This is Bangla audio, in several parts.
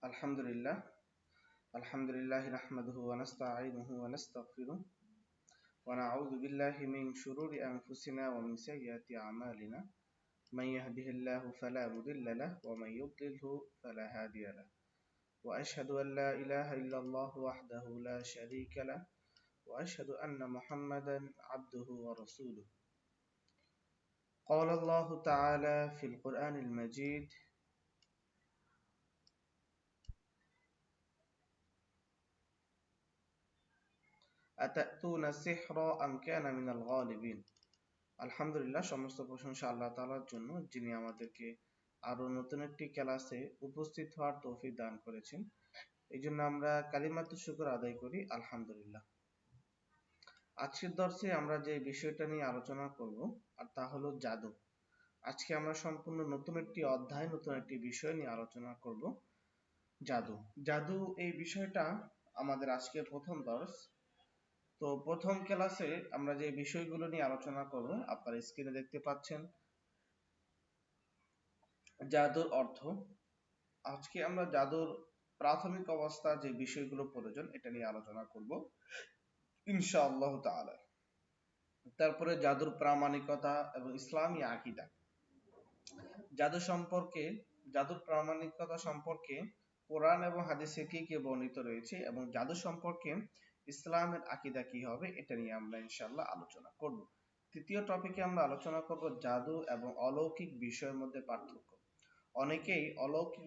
আলহামদুলিল্লাহ আলহামদুলিল্লাহ নাহমাদুহু ওয়া নাস্তাঈনুহু ওয়া নাস্তাগফিরুহ ওয়া নাউযু বিল্লাহি মিন শুরুরি আনফুসিনা ওয়া মিন সাইয়্যাতি আমালিনা মান ইয়াহদিহিল্লাহু ফালা মুদিল্লা লাহু ওয়া মান ইউদ্লিলহু ফালা হাদিয়া লাহু ওয়া আশহাদু আন লা ইলাহা ইল্লাল্লাহু ওয়াহদাহু লা শারীকা লাহু ওয়া আশহাদু আন্না মুহাম্মাদান আবদুহু ওয়া রাসূলুহু قال الله تعالى في القرآن المجيد আতাতুনা সিহরা আম কানা মিনাল গালিবিন। আলহামদুলিল্লাহ, সমস্ত প্রশংসা আল্লাহ তাআলার জন্য, যিনি আমাদেরকে আরো নতুন একটি ক্লাসে উপস্থিত হওয়ার তৌফিক দান করেছেন। এই জন্য আমরা কালিমাতু শুকর আদায় করি আলহামদুলিল্লাহ। আজকের দর্শে আমরা যে বিষয়টা নিয়ে আলোচনা করব আর তা হলো জাদু। আজকে আমরা সম্পূর্ণ নতুন একটি অধ্যায়, নতুন একটি বিষয় নিয়ে আলোচনা করব, জাদু। জাদু এই বিষয়টা আমাদের আজকের প্রথম দর্শ। তো প্রথম ক্লাসে আমরা যে বিষয়গুলো নিয়ে আলোচনা করব, আপনারা স্ক্রিনে দেখতে পাচ্ছেন জাদুর অর্থ। আজকে আমরা জাদুর প্রাথমিক অবস্থা, যে বিষয়গুলো প্রয়োজন, এটা নিয়ে আলোচনা করব ইনশাআল্লাহ তাআলা। তারপরে জাদুর প্রামাণিকতা এবং ইসলামী আকীদা। জাদুর প্রামাণিকতা সম্পর্কে কোরআন এবং হাদিসে কি কি বর্ণিত রয়েছে এবং জাদু সম্পর্কে ইসলামের আকীদা কি হবে, এটা নিয়ে আমরা ইনশাআল্লাহ আলোচনা করব। তৃতীয় টপিকে আমরা আলোচনা করব জাদু এবং অলৌকিক বিষয়ের মধ্যে পার্থক্য। অনেকেই অলৌকিক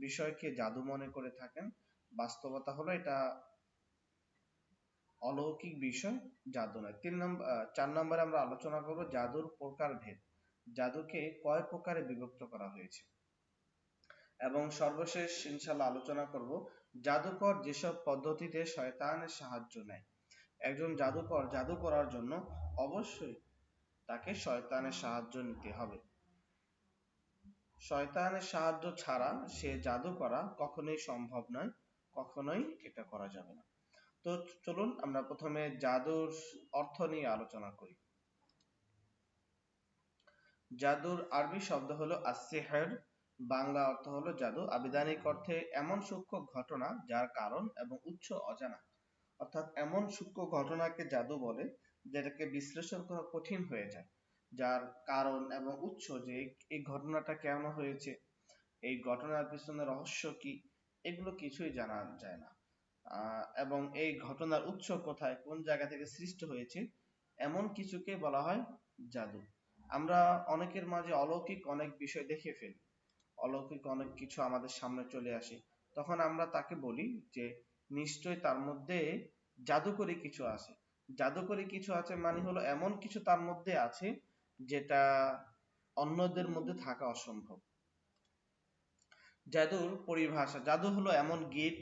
বিষয়কে জাদু মনে করে থাকেন, বাস্তবতা হলো এটা অলৌকিক বিষয়, জাদু নয়। 4 নম্বরে আমরা আলোচনা করব জাদুর প্রকারভেদ, জাদুকে কয় প্রকারে বিভক্ত করা হয়েছে। এবং সর্বশেষ ইনশাআল্লাহ আলোচনা করব জাদুকর যেসব পদ্ধতিতে শয়তানের সাহায্য নেয়। একজন জাদুকর জাদু করার জন্য অবশ্যই তাকে শয়তানের সাহায্য নিতে হবে। শয়তানের সাহায্য ছাড়া সে জাদু করা কখনোই সম্ভব নয়, কখনোই এটা করা যাবে না। তো চলুন আমরা প্রথমে জাদুর অর্থ নিয়ে আলোচনা করি। জাদুর আরবি শব্দ হলো আস-সিহর, বাংলা অর্থ হলো জাদু। আবিধানিক অর্থে এমন সূক্ষ্ম ঘটনা যার কারণ এবং উৎস অজানা। অর্থাৎ এমন সূক্ষ্ম ঘটনাকে জাদু বলে যেটাকে বিশ্লেষণ করা কঠিন হয়ে যায়, যার কারণ এবং উৎস, যে এই ঘটনাটা কেন হয়েছে, এই ঘটনার পিছনে রহস্য কি, এগুলো কিছুই জানা যায় না। এবং এই ঘটনার উৎস কোথায়, কোন জায়গা থেকে সৃষ্টি হয়েছে, এমন কিছুকে বলা হয় জাদু। আমরা অনেকের মাঝে অলৌকিক অনেক বিষয় দেখে ফেলি, অলৌকিক অনেক কিছু আমাদের সামনে চলে আসে, তখন আমরা তাকে বলি যে নিশ্চয় তার মধ্যে জাদুকরী কিছু আছে। জাদুকরী কিছু আছে মানে হলো এমন কিছু তার মধ্যে আছে যেটা অন্যদের মধ্যে থাকা অসম্ভব। জাদুর পরিভাষা। জাদু হলো এমন গীত,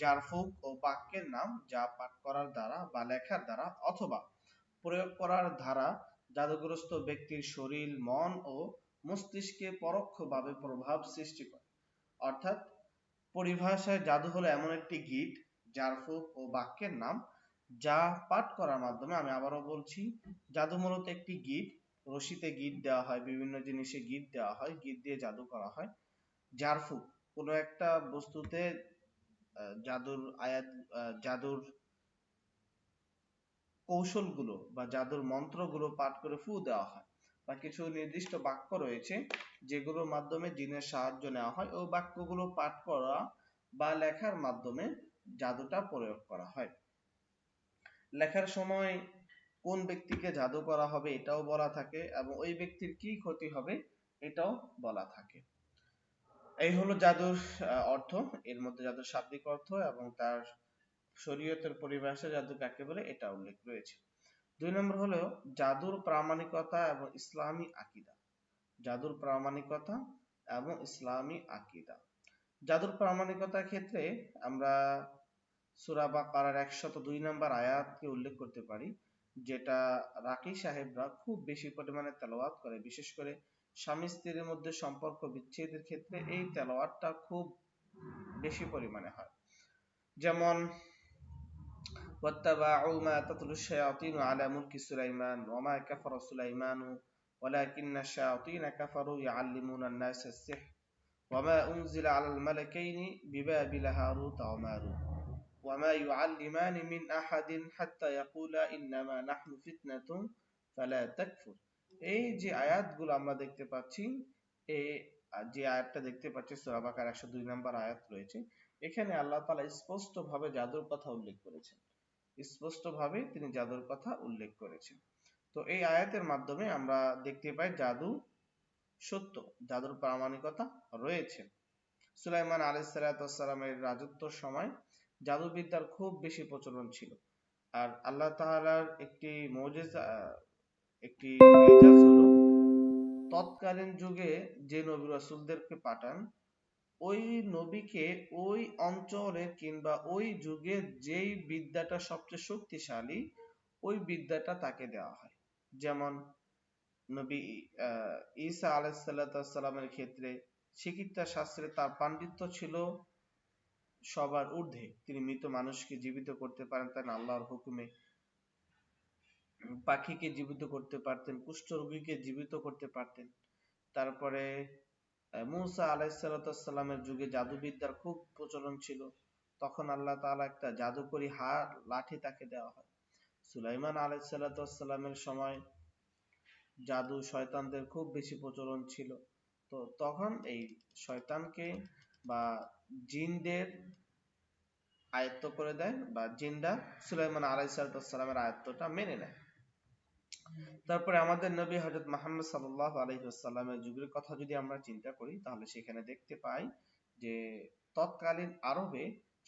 ঝাড়ফুঁক ও বাক্যের নাম যা পাঠ করার দ্বারা বা লেখার দ্বারা অথবা প্রয়োগ করার দ্বারা জাদুগ্রস্ত ব্যক্তির শরীর, মন ও মস্তিষ্কে পরোক্ষভাবে প্রভাব সৃষ্টি করে। অর্থাৎ পরিভাষায় জাদু হলো এমন একটি গীত, ঝাড়ফুঁক ও বাক্যের নাম যা পাঠ করার মাধ্যমে, আমি আবারও বলছি, জাদু মূলত একটি গীত। রশিতে গীত দেওয়া হয়, বিভিন্ন জিনিসে গীত দেওয়া হয়, গীত দিয়ে জাদু করা হয়। ঝাড়ফুঁক, কোনো একটা বস্তুতে জাদুর আয়াত, জাদুর কৌশলগুলো বা জাদুর মন্ত্রগুলো পাঠ করে ফু দেওয়া হয়, বা কিছু নির্দিষ্ট বাক্য রয়েছে যেগুলোর মাধ্যমে জিনের সাহায্য নেওয়া হয়, ও বাক্যগুলো পাঠ করা বা লেখার মাধ্যমে জাদুটা প্রয়োগ করা হয়। লেখার সময় কোন ব্যক্তিকে জাদু করা হবে এটাও বলা থাকে, এবং ওই ব্যক্তির কি ক্ষতি হবে এটাও বলা থাকে। এই হলো জাদুর অর্থ। এর মধ্যে জাদুর শাব্দিক অর্থ এবং তার শরীয়তের পরিভাষা জাদু কাকে বলে এটা উল্লেখ রয়েছে। 2 নম্বর হলো জাদুর প্রামাণিকতা এবং ইসলামী আকীদা। জাদুর প্রামাণিকতা এবং ইসলামী আকীদা। জাদুর প্রামাণিকতার ক্ষেত্রে আমরা সূরা বাকারার 102 নম্বর আয়াতকে উল্লেখ করতে পারি, যেটা রাকি সাহেবরা খুব বেশি পরিমাণে তেলাওয়াত করে। বিশেষ করে স্বামী স্ত্রীর মধ্যে সম্পর্ক বিচ্ছেদের ক্ষেত্রে এই তেলাওয়াতটা খুব বেশি পরিমাণে হয়। যেমন واتبعوا ما تتلو الشياطين على ملك سليمان وما كفر سليمان ولكن الشياطين كفروا يعلمون الناس السحر ওয়ামা উনজিলা আলাল মালাকাইনি বিবাবিল হারুত ওয়া মারুত ওয়ামা ইউআল্লিমানি মিন আহাদিন হাত্তা ইয়াকুলা ইন্নামা নাহনু ফিতনাতুন ফালা তাকফুর। এই যে আয়াতগুলো আমরা দেখতে পাচ্ছি, এই যে আয়াতটা দেখতে পাচ্ছি সূরা বাকারার 102 নম্বর আয়াত রয়েছে, এখানে আল্লাহ তাআলা স্পষ্টভাবে জাদুর কথা উল্লেখ করেছেন। স্পষ্টভাবে তিনি জাদুর কথা উল্লেখ করেছেন। তো এই আয়াতের মাধ্যমে আমরা দেখতে পাই জাদু সত্য, জাদুর প্রামাণিকতা রয়েছে। সুলাইমান আলাইহিসসালামের রাজত্বর সময় জাদুবিদ্যার খুব বেশি প্রচলন ছিল। আর আল্লাহ তাআলার একটি মুজিজা, একটি এজাজ হলো তৎকালীন যুগে যে নবী রাসূলদেরকে পাঠান, ওই নবীকে ওই অঞ্চলের কিংবা ওই যুগের যেই বিদ্যাটা সবচেয়ে শক্তিশালী, ওই বিদ্যাটা তাকে দেওয়া হয়। যেমন নবী ঈসা আলাইহিসসালামের ক্ষেত্রে চিকিৎসা শাস্ত্রে তার পাণ্ডিত্য ছিল সবার ঊর্ধ্বে। তিনি মৃত মানুষকে জীবিত করতে পারেন তার আল্লাহর হুকুমে, পাখিকে জীবিত করতে পারতেন, কুষ্ঠ রোগীকে জীবিত করতে পারতেন। তারপরে মূসা আলাইহিসসালামের যুগে জাদুবিদ্যার খুব প্রচলন ছিল, তখন আল্লাহ তাআলা একটা জাদুকরী হাড় লাঠি তাকে দেওয়া হয়। সুলাইমান আলাইহিসসালামের সময় জাদু শয়তানদের খুব বেশি প্রচলন ছিল, তো তখন এই শয়তানকে বা জিনদের আয়ত্ত করে দেয়, বা জিনরা সুলাইমান আলাইহিসসালামের আয়ত্তটা মেনে নেয়। তারপরে আমাদের নবী হযরত মুহাম্মদ সাল্লাল্লাহু আলাইহি ওয়াসাল্লামের যুগের কথা যদি আমরা চিন্তা করি, তাহলে সেখানে দেখতে পাই যে তৎকালীন আরবে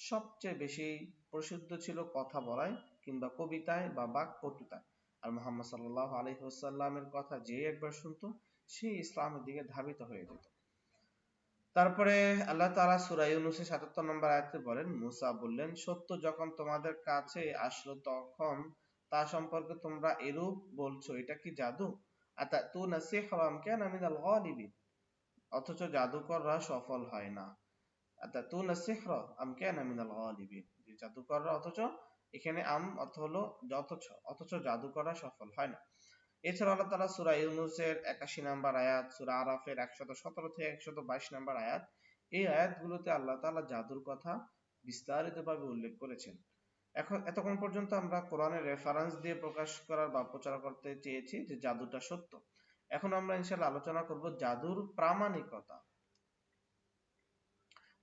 সবচেয়ে বেশি প্রসিদ্ধ ছিল কথা বলায় কিংবা কবিতায় বা বাকপটুতায়। আর মুহাম্মদ সাল্লাল্লাহু আলাইহি ওয়াসাল্লামের কথা যে একবার শুনতো, সে ইসলামের দিকে ধাবিত হয়ে যেত। তারপরে আল্লাহ তাআলা সূরা ইউনূসের ৭৭ নম্বর আয়াতে বলেন, মুসা বললেন, সত্য যখন তোমাদের কাছে আসলো তখন তা সম্পর্কে তোমরা এরূপ বলছো, এটা কি জাদু? আতাতুনা সিহরা আম কানা মিনাল গালিবিন। অথচ জাদুকররা সফল হয় না। আতাতুনা সিহরা আম কানা মিনাল গালিবিন, যে জাদুকররা, অথচ এখানে আম অর্থ হলো অথচ জাদুকররা সফল হয় না। এছাড়া আল্লাহ তাআলা সূরা ইউনূসের ৮১ নম্বর আয়াত, সূরা আরাফের ১১৭ থেকে ১২২ নম্বর আয়াত, এই আয়াতগুলোতে আল্লাহ তাআলা জাদুর কথা বিস্তারিতভাবে উল্লেখ করেছেন। এখন এতক্ষণ পর্যন্ত আমরা কোরআনের রেফারেন্স দিয়ে প্রকাশ করার বা প্রচার করতে চেয়েছি যে জাদুটা সত্য। এখন আমরা ইনশাআল্লাহ আলোচনা করব জাদুর প্রামাণিকতা।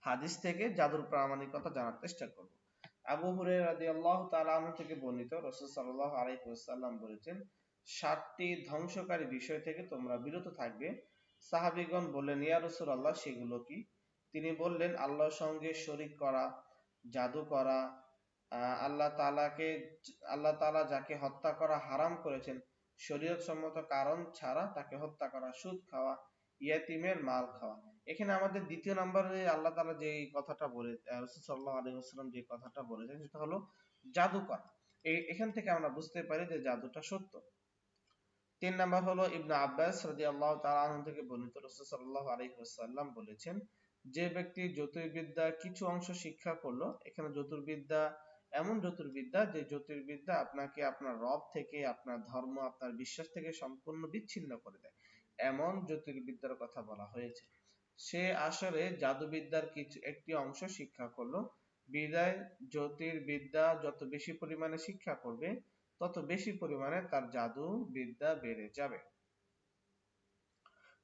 হাদিস থেকে জাদুর প্রামাণিকতা জানার চেষ্টা করব। আবু হুরায়রা রাদিয়াল্লাহু তাআলা আনহু থেকে বর্ণিত, রাসূল সাল্লাল্লাহু আলাইহি ওয়াসাল্লাম বলেছেন, ৭টি ধ্বংসকারী বিষয় থেকে তোমরা বিরত থাকবে। সাহাবীগণ বললেন, ইয়া রাসূলুল্লাহ, সেগুলো কি? তিনি বললেন, আল্লাহর সঙ্গে শরীক করা, জাদু করা, আল্লাহ তাআলা যাকে হত্যা করা হারাম করেছেন শরীয়ত সম্মত কারণ ছাড়া তাকে হত্যা করা, সুদ খাওয়া, ইয়াতীমের মাল খাওয়া। এখানে আমাদের দ্বিতীয় নম্বরে আল্লাহ তাআলা যে কথাটা বলে, রাসূল সাল্লাল্লাহু আলাইহি ওয়াসাল্লাম যে কথাটা বলেছেন সেটা হলো জাদু করা। এখান থেকে আমরা বুঝতে পারি যে জাদুটা সত্য। ৩ নাম্বার হলো ইবনে আব্বাস রাদিয়াল্লাহু তাআলা আনহু থেকে বর্ণিত, রাসূল সাল্লাল্লাহু আলাইহি ওয়াসাল্লাম বলেছেন, যে ব্যক্তি জ্যোতির্বিদ্যার কিছু অংশ শিক্ষা করলো, এখানে জ্যোতির্বিদ্যা এমন জ্যোতির্বিদ্যা যে জ্যোতির্বিদ্যা আপনাকে আপনার রব থেকে, আপনার ধর্ম, আপনার বিশ্বাস থেকে সম্পূর্ণ বিচ্ছিন্ন করে দেয়, এমন জ্যোতির্বিদ্যার কথা বলা হয়েছে। সে আসলে জাদুবিদ্যার কিছু একটি অংশ শিক্ষা করলো, বিদায় জ্যোতির্বিদ্যা যত বেশি পরিমাণে শিক্ষা করবে তত বেশি পরিমাণে তার জাদু বিদ্যা বেড়ে যাবে।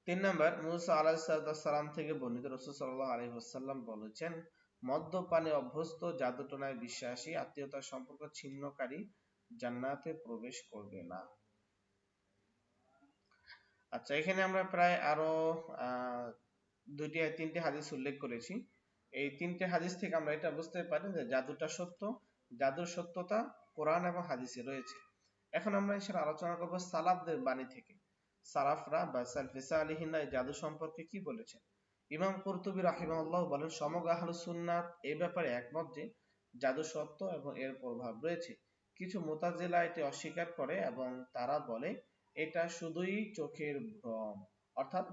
৩ নাম্বার, মুসা আলাইহিসসালাম থেকে বর্ণিত, রাসূল সাল্লাল্লাহু আলাইহি ওয়াসাল্লাম বলেছেন, মদ্যপানে অভ্যস্ত, জাদুটোনায় বিশ্বাসী, আত্মীয়তার সম্পর্ক ছিন্নকারী জান্নাতে প্রবেশ করবে না। আচ্ছা, এখানে আমরা প্রায় আরো তিনটে হাদিস উল্লেখ করেছি। এই তিনটে হাদিস থেকে আমরা এটা বুঝতে পারি যে জাদুটা সত্য, জাদুর সত্যতা কোরআন এবং হাদিসে রয়েছে। এখন আমরা এসে আলোচনা করব সালাফদের বাণী থেকে। সালাফরা বা সালফে সালিহিনরা এই জাদু সম্পর্কে কি বলেছেন। ইমাম কুরতুবী রাহিমাহুল্লাহ বলেন, সমগ্র আহলুস সুন্নাত এই ব্যাপারে একমত যে জাদু সত্য এবং এর প্রভাব রয়েছে। কিছু মুতাজিলা এটি অস্বীকার করে এবং তারা বলে এটা শুধুই চোখের ভ্রম, অর্থাৎ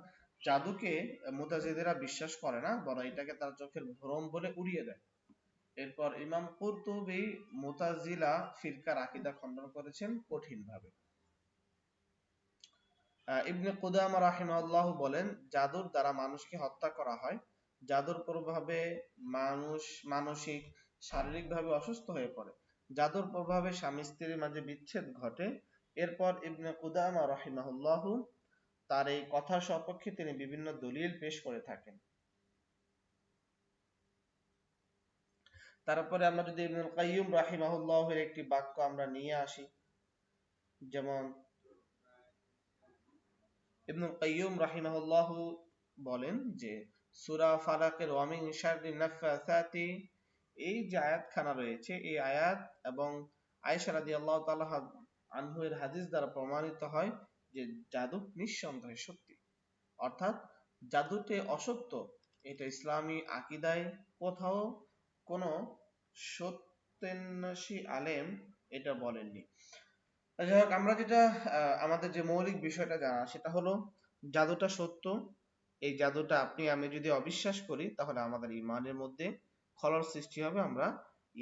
জাদুকে মুতাজিলারা বিশ্বাস করে না, বরং এটাকে তারা চোখের ভ্রম বলে উড়িয়ে দেয়। এরপর ইমাম কুরতুবী মুতাজিলা ফিরকার আকীদা খণ্ডন করেছেন কঠিনভাবে। ইবনে কুদামা রাহিমাহুল্লাহ বলেন, জাদুর দ্বারা মানুষকে হত্যা করা হয়, জাদুর প্রভাবে মানুষ মানসিক শারীরিকভাবে অসুস্থ হয়ে পড়ে। জাদুর প্রভাবে স্বামী স্ত্রীর মাঝে বিচ্ছেদ ঘটে। এরপর ইবনে কুদামা রাহিমাহুল্লাহু তার এই কথার সপক্ষে তিনি বিভিন্ন দলিল পেশ করে থাকেন। তারপরে আমরা যদি ইবনুল কাইয়্যিম রাহিমাহুল্লাহের একটি বাক্য আমরা নিয়ে আসি, যেমন ইবনুল কাইয়্যিম রাহিমাহুল্লাহু বলেন যে সূরা ফালাকের ওয়া মিন শাররি নাফাসাতি, এই যে আয়াতখানা রয়েছে এই আয়াত এবং আয়েশা রাদিয়াল্লাহু তাআলা আনহু এর হাদিস দ্বারা প্রমাণিত হয় যে জাদু নিঃসন্দেহে সত্যি, অর্থাৎ জাদুতে অসত্য এটা ইসলামী আকিদায় কোথাও কোনো সত্যেন্বেষী আলেম এটা বলেননি। যাই হোক, আমরা যেটা আমাদের যে মৌলিক বিষয়টা জানা সেটা হলো জাদুটা সত্য। এই জাদুটা আপনি আমি যদি অবিশ্বাস করি তাহলে আমাদের ইমানের মধ্যে খলল সৃষ্টি হবে, আমরা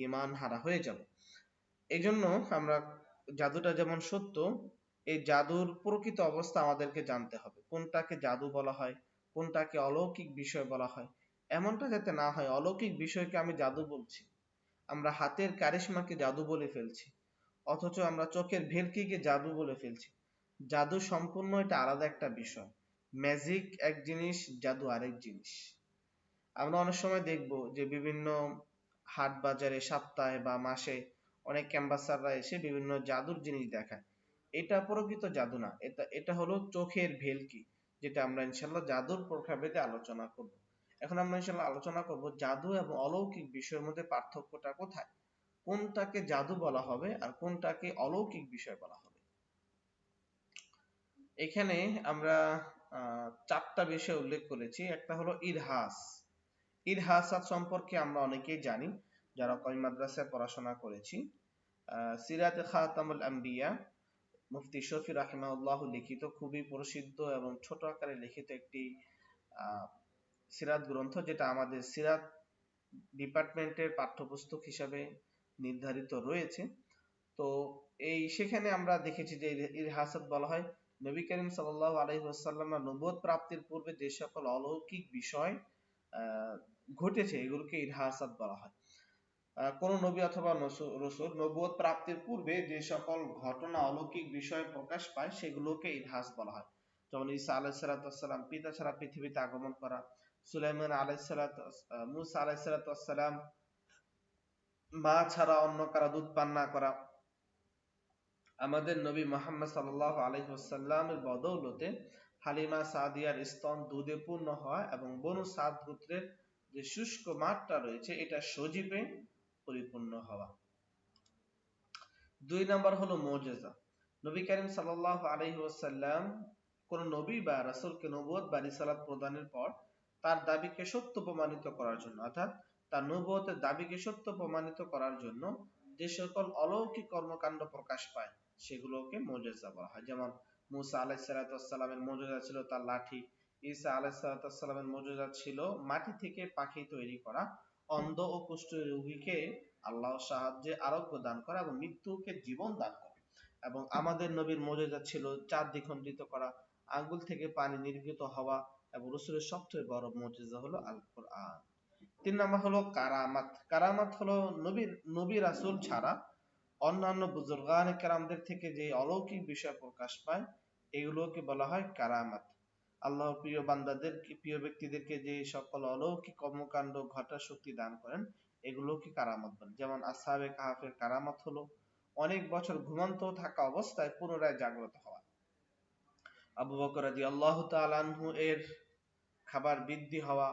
ইমান হারা হয়ে যাব। এই জন্য আমরা জাদুটা যেমন সত্য, এই জাদুর প্রকৃত অবস্থা আমাদেরকে জানতে হবে। কোনটাকে জাদু বলা হয়, কোনটাকে অলৌকিক বিষয় বলা হয়। এমনটা যাতে না হয় অলৌকিক বিষয়কে আমি জাদু বলছি, আমরা হাতের কারিশমাকে জাদু বলে ফেলছি, অথচ আমরা চোখের ভেলকিকে জাদু বলে ফেলছি। জাদু সম্পূর্ণ এটা আলাদা একটা বিষয়। ম্যাজিক এক জিনিস, জাদু আরেক জিনিস। আমরা অনেক সময় দেখব যে বিভিন্ন হাট বাজারে সপ্তাহে বা মাসে অনেক ক্যাম্বাসাররা এসে বিভিন্ন জাদুর জিনিস দেখায়। এটা প্রকৃত জাদু না, এটা এটা হলো চোখের ভেলকি, যেটা আমরা ইনশাল্লাহ জাদুর প্রভাবেতে আলোচনা করব। এখন আমরা ইনশাল্লাহ আলোচনা করব জাদু এবং অলৌকিক বিষয়ের মধ্যে পার্থক্যটা কোথায়, কোনটাকে জাদু বলা হবে আর কোনটাকে অলৌকিক বিষয় বলা হবে। এখানে আমরা চারটা বিষয় উল্লেখ করেছি। একটা হলো ইরহাস। ইরহাসাত সম্পর্কে আমরা অনেকেই জানি যারা কওমি মাদ্রাসায় পড়াশোনা করেছি। সিরাতে খাতামুল আম্বিয়া মুফতি শফি রাহিমাহুল্লাহ লিখিত খুবই প্রসিদ্ধ এবং ছোট আকারে লিখিত একটি সিরাত গ্রন্থ, যেটা আমাদের সিরাত ডিপার্টমেন্টের পাঠ্যপুস্তক হিসাবে নির্ধারিত রয়েছে। তো এই সেখানে আমরা দেখেছি যে ইরহাসাত বলা হয় নবী করিম সাল্লাল্লাহু আলাইহি ওয়াসাল্লামের নবুয়ত প্রাপ্তির পূর্বে যে সকল অলৌকিক বিষয় ঘটেছে এগুলোকে ইরহাসাত বলা হয়। কোন নবী অথবা রাসূল নবুয়ত প্রাপ্তির পূর্বে যে সকল ঘটনা অলৌকিক বিষয় প্রকাশ পায় সেগুলোকে ইরহাস বলা হয়। যেমন ঈসা আলাইহিস সালাম পিতা ছাড়া পৃথিবীতে আগমন করা, সুলাইমান মুসা আলাইহিস সালাম মা ছাড়া অন্য কারো দুধ পান না করা, আমাদের নবী মুহাম্মদ সাল্লাল্লাহু আলাইহি ওয়াসাল্লামের বদৌলতে হালিমা সাদিয়ার স্তন দুধে পূর্ণ হওয়া এবং বনু সাদ গোত্রের যে শুষ্ক মাঠটা রয়েছে এটা সজীবে পরিপূর্ণ হওয়া। 2 নাম্বার হলো মুজিজা। নবী করিম সাল্লাল্লাহু আলাইহি ওয়াসাল্লাম কোন নবী বা রাসূলকে নবুয়ত বা রিসালাত প্রদানের পর তার দাবিকে সত্য প্রমাণিত করার জন্য, অর্থাৎ তার নবুয়তের দাবিকে সত্য প্রমাণিত করার জন্য যে সকল অলৌকিক কর্মকাণ্ড প্রকাশ পায় সেগুলোকে মুজিজা বলা হয়। যেমন মুসা আলাইহিস সালামের মুজিজা ছিল তার লাঠি, ঈসা আলাইহিস সালামের মুজিজা ছিল মাটি থেকে পাখি তৈরি করা, অন্ধ ও কুষ্ঠ রোগীকে আল্লাহর সাহায্যে আরোগ্য দান করা এবং মৃত্যুকে জীবন দান করা। এবং আমাদের নবীর মুজিজা ছিল চাঁদ দ্বিখণ্ডিত করা, আঙ্গুল থেকে পানি নির্গত হওয়া, এবং রাসূলের সবচেয়ে বড় মুজিজা হলো আল কোরআন। 3 নাম্বার হলো কারামাত। কারামাত হলো নবী রাসূল ছাড়া অন্যান্য বুজুর্গানে কেরামদের থেকে যে অলৌকিক বিষয় প্রকাশ পায় এগুলোকে বলা হয় কারামাত। আল্লাহর প্রিয় বান্দাদেরকে, প্রিয় ব্যক্তিদেরকে যে সকল অলৌকিক কর্মকাণ্ড ঘটার শক্তি দান করেন এগুলোকে কারামত বলে। যেমন আসহাবে কাহাফের কারামত হলো অনেক বছর ঘুমন্ত থাকা অবস্থায় পুনরায় জাগ্রত হওয়া। আবু বকর রাদিয়াল্লাহু তাআলা আনহু এর খাবার বৃদ্ধি হওয়া,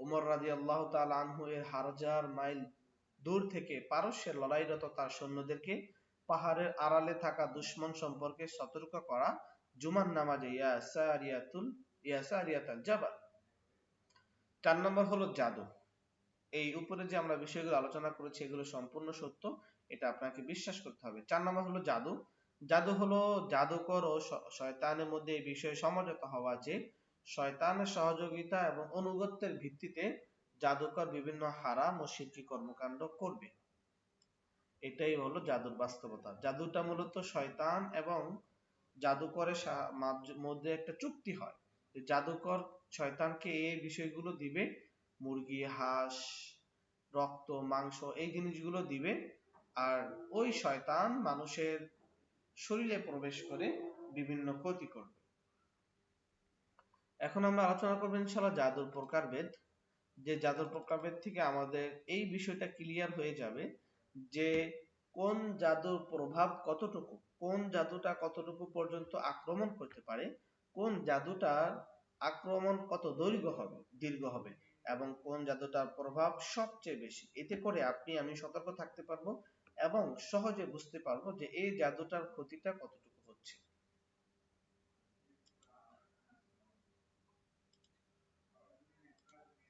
ওমর রাদিয়াল্লাহু তাআলা আনহু এর হাজার মাইল দূর থেকে পারস্যের লড়াইরত তার সৈন্যদেরকে পাহাড়ের আড়ালে থাকা দুশমন সম্পর্কে সতর্ক করা, জুমার নামাজে ইয়া সারিয়াতাল জাবাল। 4 নম্বর হলো জাদু। এই উপরে যে আমরা বিষয়গুলো আলোচনা করেছি এগুলো সম্পূর্ণ সত্য, এটা আপনাকে বিশ্বাস করতে হবে। 4 নম্বর হলো জাদু। জাদু হলো জাদুকর ও শয়তানের মধ্যে এই বিষয়ে সমঝোতা হওয়া যে শয়তানের সহযোগিতা এবং আনুগত্যের ভিত্তিতে জাদুকর বিভিন্ন হারাম ও শিরকি কর্মকাণ্ড করবে। এটাই হলো জাদুর বাস্তবতা। জাদুটা মূলত শয়তান এবং জাদুকরের মধ্যে একটা চুক্তি হয়, জাদুকর শয়তানকে এই বিষয়গুলো দিবে মুরগি, হাঁস, রক্ত, মাংস এই জিনিসগুলো দিবে, আর ওই শয়তান মানুষের শরীরে প্রবেশ করে বিভিন্ন ক্ষতি করবে। এখন আমরা আলোচনা করবো ইনশাআল্লাহ জাদুর প্রকারভেদ। যে জাদুর প্রকারভেদ থেকে আমাদের এই বিষয়টা ক্লিয়ার হয়ে যাবে যে কোন জাদুর প্রভাব কতটুকু, কোন জাদুটা কতটুকু পর্যন্ত আক্রমণ করতে পারে, কোন জাদুটার আক্রমণ কত দীর্ঘ হবে, এবং কোন জাদুটার প্রভাব সবচেয়ে বেশি। এতে করে আপনি আমি সতর্ক থাকতে পারবো এবং সহজে বুঝতে পারবো যে এই জাদুটার ক্ষতিটা কতটুকু হচ্ছে।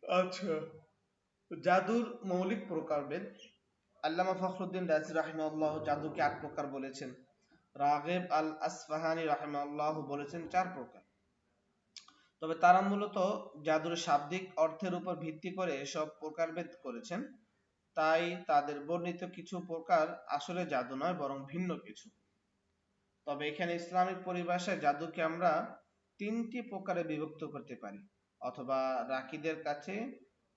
আচ্ছা, জাদুর মৌলিক প্রকারভেদ। আল্লামা ফখরুদ্দিন রাজি রাহিমাহুল্লাহ জাদুকে ৮ প্রকার বলেছেন। রাগিব আল আসফাহানি রাহিমাহুল্লাহ বলেছেন ৪ প্রকার। তবে তারা মূলত জাদুর শাব্দিক অর্থের উপর ভিত্তি করে এসব প্রকারভেদ করেছেন। তাই তাদের বর্ণিত কিছু প্রকার আসলে জাদু নয়, বরং ভিন্ন কিছু। তবে এখানে ইসলামিক পরিভাষায় জাদুকে আমরা ৩টি প্রকারে বিভক্ত করতে পারি, অথবা রাকিদের কাছে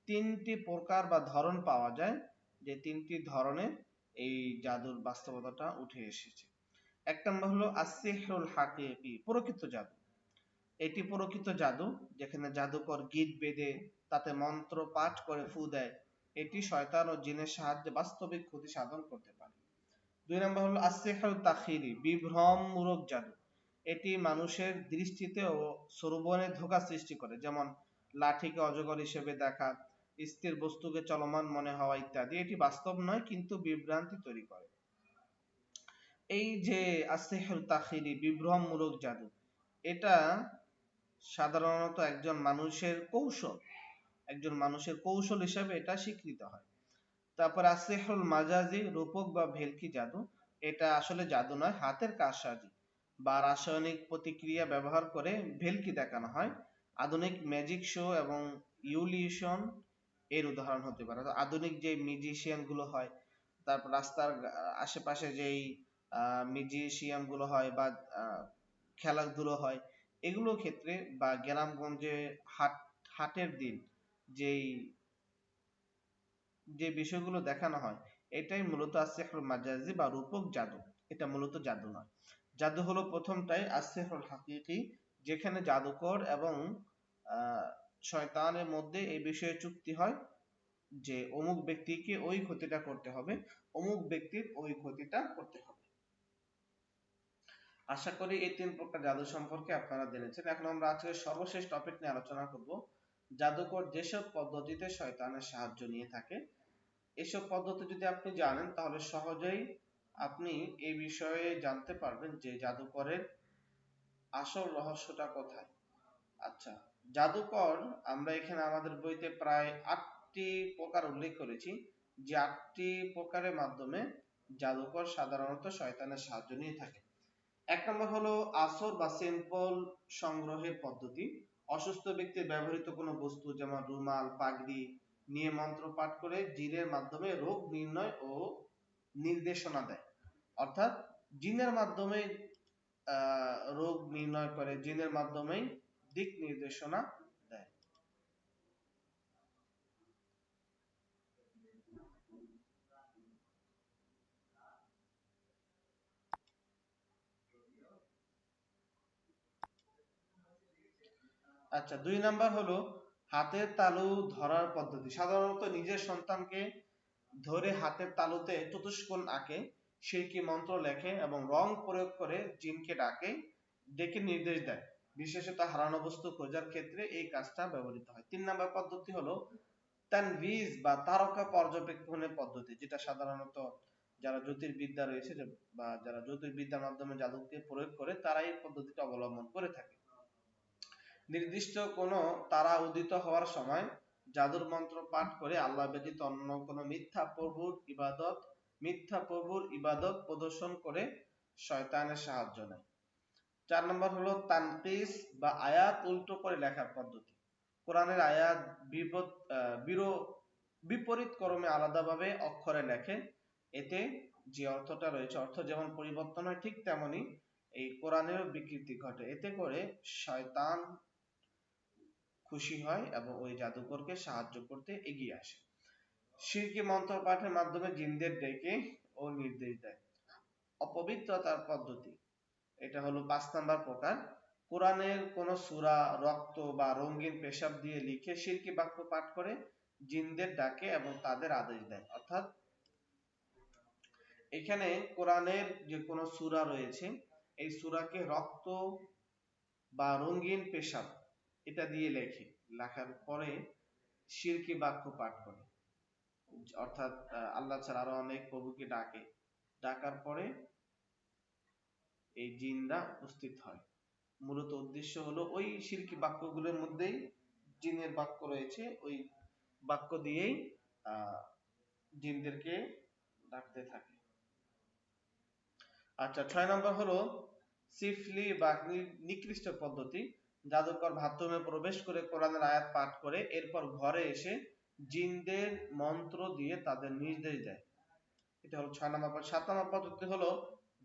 ৩টি প্রকার বা ধরন পাওয়া যায়, যে ৩টি ধরনে এই জাদুর বাস্তবতাটা উঠে এসেছে। ১ নম্বর হলো আসসিহরুল হাকিকি, প্রকৃত জাদু। এটি প্রকৃত জাদু, যেখানে জাদুকর গীত বেঁধে তাতে মন্ত্র পাঠ করে ফু দেয়। এটি শয়তান ও জিনের সাহায্যে বাস্তবিক ক্ষতি সাধন করতে পারে। ২ নম্বর হলো আসসিহরুত তাখয়িলি, বিভ্রমমূলক জাদু। এটি মানুষের দৃষ্টিতে ও শ্রবণে ধোঁকা সৃষ্টি করে, যেমন লাঠিকে অজগর হিসেবে দেখা, স্থির বস্তুকে চলমান মনে হওয়া ইত্যাদি। এটি বাস্তব নয় কিন্তু বিভ্রান্তি তৈরি করে। এই যে আসসিহরুত তাখয়িলি, বিভ্রমমূলক জাদু, এটা সাধারণত একজন মানুষের কৌশল হিসেবে এটা স্বীকৃত হয়। তারপর আসিহুল মাজাজি, রূপক বা ভেলকি জাদু। এটা আসলে জাদু নয়, হাতের কারসাজি বা রাসায়নিক প্রতিক্রিয়া ব্যবহার করে ভেলকি দেখানো হয়। আধুনিক ম্যাজিক শো এবং ইউলিউশন এর উদাহরণ হতে পারে। আধুনিক যে মিউজিশিয়ান গুলো হয়, তারপর রাস্তার আশেপাশে যেই মিউজিশিয়ান গুলো হয় বা খেলাধুলো হয়, এগুলোর ক্ষেত্রে বা গ্রামগঞ্জে হাটের দিন যেই যে বিষয়গুলো দেখানো হয়, এটাই মূলত আসিহরুল মাজাজি বা রূপক জাদু। এটা মূলত জাদু নয়। জাদু হলো প্রথমটাই আসিহরুল হাকিকি, যেখানে জাদুকর এবং শয়তানের মধ্যে এই বিষয়ে চুক্তি হয় যে অমুক ব্যক্তিকে ওই ক্ষতিটা করতে হবে, অমুক ব্যক্তির ওই ক্ষতিটা করতে হবে। আশা করি এই ৩ প্রকার জাদু সম্পর্কে আপনারা জেনেছেন। এখন আমরা আজকে সর্বশেষ টপিক নিয়ে আলোচনা করব। জাদুকর যেসব পদ্ধতিতে শয়তানের সাহায্য নিয়ে থাকে, এসব পদ্ধতি যদি আপনি জানেন তাহলে সহজেই আপনি এই বিষয়ে জানতে পারবেন যে জাদুকরের আসল রহস্যটা কোথায়। আচ্ছা, জাদুকর আমরা এখানে আমাদের বইতে প্রায় ৮টি প্রকার উল্লেখ করেছি, যে ৮টি প্রকারের মাধ্যমে জাদুকর সাধারণত শয়তানের সাহায্য নিয়ে থাকে। ১ নম্বর হলো আসর বা সিম্পল সংগ্রহের পদ্ধতি। অসুস্থ ব্যক্তির ব্যবহৃত কোনো বস্তু যেমন রুমাল, পাগড়ি নিয়ে মন্ত্র পাঠ করে জিনের মাধ্যমে রোগ নির্ণয় ও নির্দেশনা দেয়। অর্থাৎ জিনের মাধ্যমে রোগ নির্ণয় করে, জিনের মাধ্যমেই দিক নির্দেশনা দেয়। আচ্ছা, ২ নাম্বার হলো হাতের তালু ধরার পদ্ধতি। সাধারণত নিজের সন্তানকে ধরে হাতের তালুতে চতুষ্কোণ আঁকে, শিরকি মন্ত্র লেখে এবং রং প্রয়োগ করে জিনকে ডেকে নির্দেশ দেয়। বিশেষত হারানো বস্তু খোঁজার ক্ষেত্রে এই কাজটা ব্যবহৃত হয়। ৩ নাম্বার পদ্ধতি হলো তানভিজ বা তারকা পর্যবেক্ষণের পদ্ধতি, যেটা সাধারণত যারা জ্যোতির্বিদ্যা রয়েছে বা যারা জ্যোতির্বিদ্যার মাধ্যমে জাদুকে প্রয়োগ করে, তারা এই পদ্ধতিটা অবলম্বন করে থাকে। নির্দিষ্ট কোনো তারা উদিত হওয়ার সময় জাদুর মন্ত্র পাঠ করে আল্লাহ ব্যতীত অন্য কোনো মিথ্যা প্রভুর ইবাদত প্রদর্শন করে শয়তানের সাহায্য নেয়। ৪ নম্বর হলো তানকিস বা আয়াত উল্টো করে লেখার পদ্ধতি। কোরআনের আয়াত বিপরীত ক্রমে আলাদাভাবে অক্ষরে লেখে। এতে যে অর্থটা রয়েছে, অর্থ যেমন পরিবর্তন হয়, ঠিক তেমনি এই কোরআনেরও বিকৃতি ঘটে। এতে করে শয়তান খুশি হয় এবং ওই জাদুকরকে সাহায্য করতে এগিয়ে আসে। শিরকি মন্ত্র পাঠের মাধ্যমে জিনদের ডেকে ও নির্দেশ দেয়। অপবিত্রতার পদ্ধতি, এটা হলো 5 নাম্বার প্রকার। কোরআনের কোন সূরা রক্ত বা রঙিন পেশাব দিয়ে লিখে শিরকি বাক্য পাঠ করে জিনদের ডাকে এবং তাদের আদেশ দেয়। অর্থাৎ এখানে কোরআনের যে কোনো সূরা রয়েছে, এই সূরাকে রক্ত বা রঙিন পেশাব এটা দিয়ে লেখে, লেখার পরে শিরকি বাক্য পাঠ করে, অর্থাৎ আল্লাহ ছাড়া আরো অনেক প্রভুকে ডাকে, ডাকার পরে এই জিনরা উপস্থিত হয়। মূলত উদ্দেশ্য হলো ওই শিরকি বাক্যগুলোর মধ্যেই জিনের বাক্য রয়েছে, ওই বাক্য দিয়েই জিনদেরকে ডাকতে থাকে। আচ্ছা, 6 নম্বর হলো সিফলি বা নিকৃষ্ট পদ্ধতি। জাদুকর বাথরুমে প্রবেশ করে কোরআনের আয়াত পাঠ করে এরপর ঘরে এসে জিনদের মন্ত্র দিয়ে তাদের নির্দেশ দেয়। এটা হলো 6 নম্বর। 7 নম্বর পদ্ধতি হলো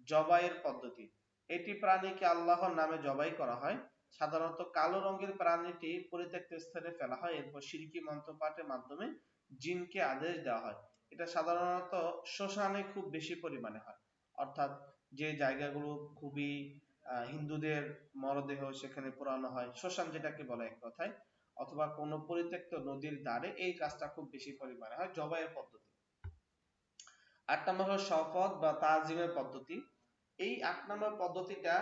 জবাইয়ের পদ্ধতি। এটি প্রাণীকে আল্লাহর নামে জবাই করা হয়। সাধারণত কালো রঙের প্রাণীটি পরিত্যক্ত স্থানে ফেলা হয়, এরপর শিরকি মন্ত্র পাঠের মাধ্যমে জিনকে আদেশ দেওয়া হয়। এটা সাধারণত শ্মশানে খুব বেশি পরিমাণে হয়, অর্থাৎ যে জায়গাগুলো খুবই হিন্দুদের মরদেহ সেখানে পোড়ানো হয়, শ্মশান যেটাকে বলে এক কথায়, অথবা কোনো পরিত্যক্ত নদীর ধারে এই কাজটা খুব বেশি পরিমাণে হয়, জবাইয়ের পদ্ধতি। 8 নম্বর হলো শপথ বা তাজিমের পদ্ধতি। এই 8 নম্বর পদ্ধতিটা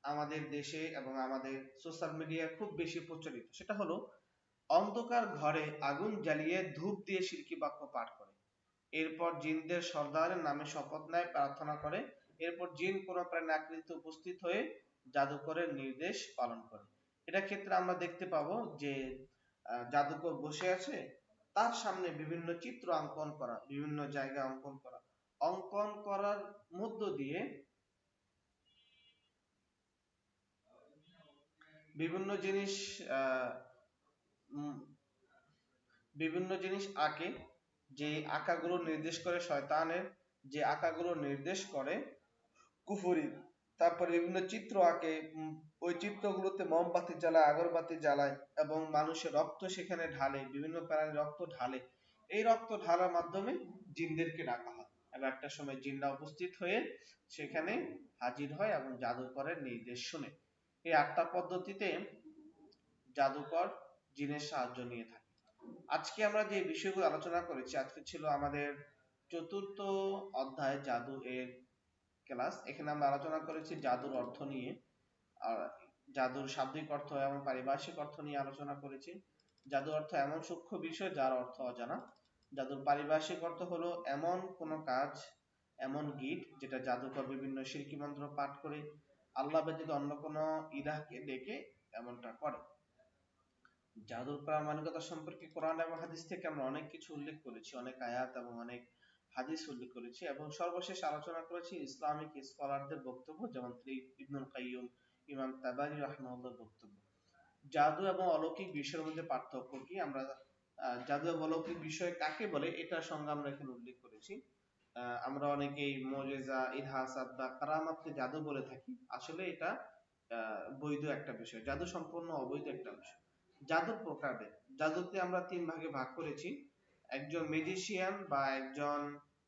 আমাদের দেশে এবং আমাদের সোশ্যাল মিডিয়ায় খুব বেশি প্রচলিত। সেটা হলো অন্ধকার ঘরে আগুন জ্বালিয়ে ধূপ দিয়ে শিরকি বাক্য পাঠ করে, এরপর জিনদের সর্দারের নামে শপথ নেয়, প্রার্থনা করে, এরপর জিন কোনো প্রাণী আকৃতিতে উপস্থিত হয়ে জাদুকরের নির্দেশ পালন করে। এটা ক্ষেত্রে আমরা দেখতে পাবো যে জাদুকর বসে আছে, তার সামনে বিভিন্ন চিত্র অঙ্কন করা, বিভিন্ন জায়গা অঙ্কন করা, অঙ্কন করার মধ্য দিয়ে বিভিন্ন জিনিস বিভিন্ন জিনিস আঁকে, যে আঁকাগুলো নির্দেশ করে শয়তানের, যে আঁকাগুলো নির্দেশ করে কুফরি। তারপরে বিভিন্ন চিত্র আঁকে, ওই চিত্রগুলোতে মোমবাতি জ্বালায়, আগরবাতি জ্বালায় এবং মানুষের রক্ত সেখানে ঢালে, বিভিন্ন প্রাণীর রক্ত ঢালে। এই রক্ত ঢালার মাধ্যমে জিনদেরকে ডাকা হয় এবং একটা সময় জিনরা উপস্থিত হয়ে সেখানে হাজির হয় এবং জাদুকরের নির্দেশ শুনে। এই 8টা পদ্ধতিতে জাদুকর জিনের সাহায্য নিয়ে থাকে। আজকে আমরা যে বিষয়গুলো আলোচনা করেছি, আজকে ছিল আমাদের 4র্থ অধ্যায় জাদু এর ক্লাস। এখানে আমরা আলোচনা করেছি জাদুর অর্থ নিয়ে, আর জাদুর শাব্দিক অর্থ এবং পারিভাষিক অর্থ নিয়ে আলোচনা করেছি। জাদু অর্থ এমন সূক্ষ্ম বিষয় যার অর্থ অজানা। জাদুর পারিভাষিক অর্থ হলো এমন কোন কাজ, এমন গীত যেটা জাদুকর বিভিন্ন শিরকি মন্ত্র পাঠ করে আল্লাহ ব্যতীত অন্য কোনো ইলাহকে ডেকে এমনটা করে। জাদুর প্রামাণিকতা সম্পর্কে কোরআন এবং হাদিস থেকে আমরা অনেক কিছু উল্লেখ করেছি, অনেক আয়াত এবং অনেক হাদিস উল্লেখ করেছি, এবং সর্বশেষ আলোচনা করেছি ইসলামিক স্কলারদের বক্তব্য, যেমন ইবনুল কাইয়্যিম, ইমাম তাবারি রাহিমাহুল্লাহর বক্তব্য। জাদু এবং অলৌকিক বিষয়ের মধ্যে পার্থক্য কি, আমরা জাদু এবং অলৌকিক বিষয় কাকে বলে এটার সংজ্ঞা আমরা এখানে উল্লেখ করেছি। আমরা অনেকেই মুজিজা, ইরহাসাত বা কারামাতকে জাদু বলে থাকি, আসলে এটা বৈধ একটা বিষয়, জাদু সম্পূর্ণ অবৈধ একটা বিষয়। জাদুর প্রকারভেদ, জাদুতে আমরা 3 ভাগে ভাগ করেছি। একজন ম্যাজিশিয়ান বা একজন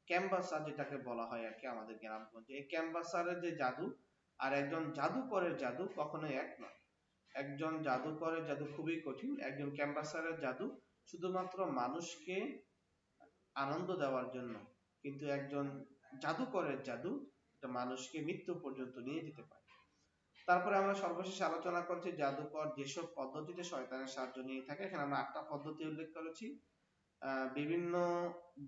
ক্যানভাসার যেটাকে বলা হয় আর কি আমাদের গ্রামগঞ্জে, এই ক্যানভাসারের যে জাদু আর একজন জাদুকরের জাদু কখনোই এক নয়। একজন জাদুকরের জাদু খুবই কঠিন, একজন ক্যানভাসারের জাদু শুধুমাত্র মানুষকে আনন্দ দেওয়ার জন্য, কিন্তু একজন জাদুকরের জাদু এটা মানুষকে মৃত্যু পর্যন্ত নিয়ে যেতে পারে। তারপরে আমরা সর্বশেষ আলোচনা করছি জাদুকর যেসব পদ্ধতিতে শয়তানের সাহায্য নিয়ে থাকে। এখানে আমরা 8টা পদ্ধতি উল্লেখ করেছি। বিভিন্ন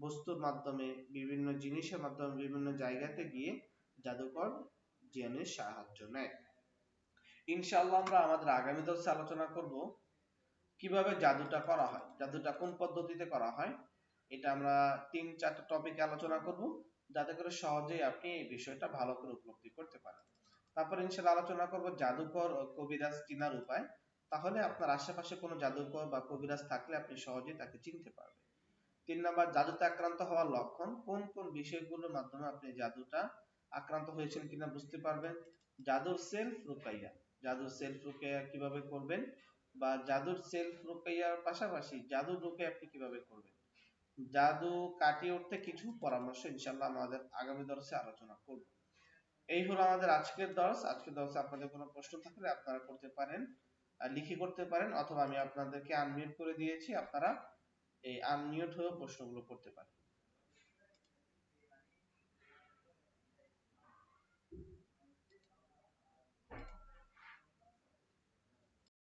বস্তুর মাধ্যমে, বিভিন্ন জিনিসের মাধ্যমে, বিভিন্ন জায়গাতে গিয়ে জাদুকর জিনের সাহায্য নেয়। ইনশাআল্লাহ আমরা আমাদের আগামী দর্শে আলোচনা করব কিভাবে জাদুটা করা হয়, জাদুটা কোন পদ্ধতিতে করা হয়। এটা আমরা 3-4টা টপিকে আলোচনা করব, যাতে করে সহজেই আপনি এই বিষয়টা ভালো করে উপলব্ধি করতে পারেন। তারপর ইনশাআল্লাহ আলোচনা করব জাদুকর ও কবিরাজ চিনার উপায়। তাহলে আপনার আশেপাশে কোনো জাদুকর বা কবিরাজ থাকলে আপনি সহজেই তাকে চিনতে পারবেন। 3 নাম্বার, জাদুতে আক্রান্ত হওয়ার লক্ষণ, কোন কোন বিষয়গুলোর মাধ্যমে আপনি জাদুটা আক্রান্ত হয়েছেন কিনা বুঝতে পারবেন। জাদুর সেলফ রুকাইয়া, জাদুর সেলফ রুকাইয়া কিভাবে করবেন, বা জাদুর সেলফ রুকিয়ার পাশাপাশি জাদু রুকিয়া আপনি কিভাবে করবেন, জাদু কাটিয়ে উঠতে কিছু পরামর্শ ইনশাআল্লাহ আমাদের আগামী দর্শে আলোচনা করব। এই হলো আমাদের আজকের দর্শ। আজকের দর্শে আপনাদের কোনো প্রশ্ন থাকলে আপনারা করতে পারেন, লিখে করতে পারেন, অথবা আমি আপনাদেরকে আনমিউট করে দিয়েছি, আপনারা এই আনমিউট হয়েও প্রশ্নগুলো করতে পারেন।